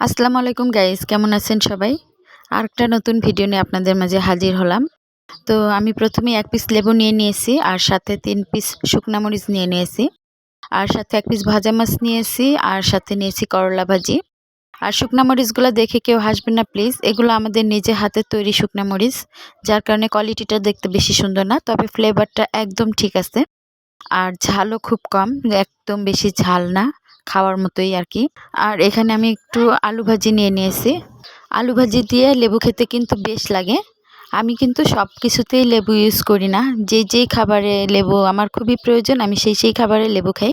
আসসালামু আলাইকুম গাইস, কেমন আছেন সবাই? আরেকটা নতুন ভিডিও নিয়ে আপনাদের মাঝে হাজির হলাম। তো আমি প্রথমেই ১ পিস লেবু নিয়ে নিয়েছি, আর সাথে ৩ পিস শুকনা মরিচ নিয়ে নিয়েছি, আর সাথে ১ পিস ভাজা মাছ নিয়েছি, আর সাথে নিয়েছি করলা ভাজি। আর শুকনা মরিচগুলো দেখে কেউ হাসবেন না প্লিজ। এগুলো আমাদের নিজে হাতের তৈরি শুকনা মরিচ, যার কারণে কোয়ালিটিটা দেখতে বেশি সুন্দর না, তবে ফ্লেভারটা একদম ঠিক আছে। আর ঝালও খুব কম, একদম বেশি ঝাল না, খাওয়ার মতোই আরকি। আর এখানে আমি একটু আলু ভাজি নিয়ে নিয়েছি। আলু ভাজি দিয়ে লেবু খেতে কিন্তু বেশ লাগে। আমি কিন্তু সব কিছুতেই লেবু ইউজ করি না। যেই খাবারে লেবু আমার খুবই প্রয়োজন, আমি সেই খাবারে লেবু খাই।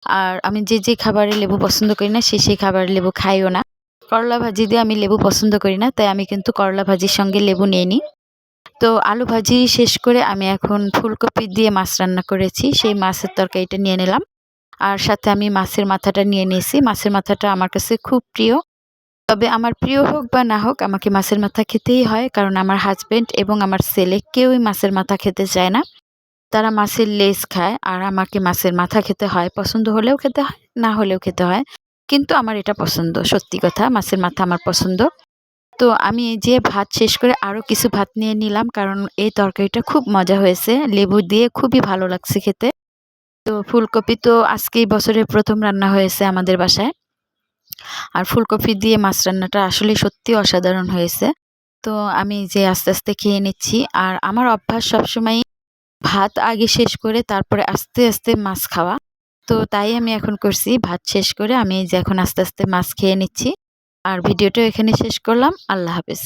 আর আমি যেই খাবারে লেবু পছন্দ করি না, সেই খাবারে লেবু খাইও না। করলা ভাজি দিয়ে আমি লেবু পছন্দ করি না, তাই আমি কিন্তু করলা ভাজির সঙ্গে লেবু নিয়ে নিই। তো আলু ভাজি শেষ করে আমি এখন ফুলকপি দিয়ে মাছ রান্না করেছি, সেই মাছের তরকারিটা নিয়ে নিলাম। আর সাথে আমি মাছের মাথাটা নিয়ে নিয়েছি। মাছের মাথাটা আমার কাছে খুব প্রিয়। তবে আমার প্রিয় হোক বা না হোক, আমাকে মাছের মাথা খেতেই হয়। কারণ আমার হাসব্যান্ড এবং আমার ছেলে কেউই মাছের মাথা খেতে চায় না। তারা মাছের লেজ খায়, আর আমাকে মাছের মাথা খেতে হয়। পছন্দ হলেও খেতে হয়, না হলেও খেতে হয়। কিন্তু আমার এটা পছন্দ। সত্যি কথা, মাছের মাথা আমার পছন্দ। তো আমি এই যে ভাত শেষ করে আরও কিছু ভাত নিয়ে নিলাম, কারণ এই তরকারিটা খুব মজা হয়েছে। লেবু দিয়ে খুবই ভালো লাগছে খেতে। তো ফুলকপি তো আজকেই বছরের ১ম রান্না হয়েছে আমাদের বাসায়। আর ফুলকপি দিয়ে মাছ রান্নাটা আসলে সত্যি অসাধারণ হয়েছে। তো আমি যে আস্তে, আস্তে খেয়ে নিচ্ছি। আর আমার অভ্যাস সবসময়ই ভাত আগে শেষ করে তারপরে আস্তে, আস্তে মাছ খাওয়া। তো তাই আমি এখন করছি, ভাত শেষ করে আমি এই যে এখন আস্তে, আস্তে মাছ খেয়ে নিচ্ছি। আর ভিডিওটাও এখানে শেষ করলাম। আল্লাহ হাফেজ।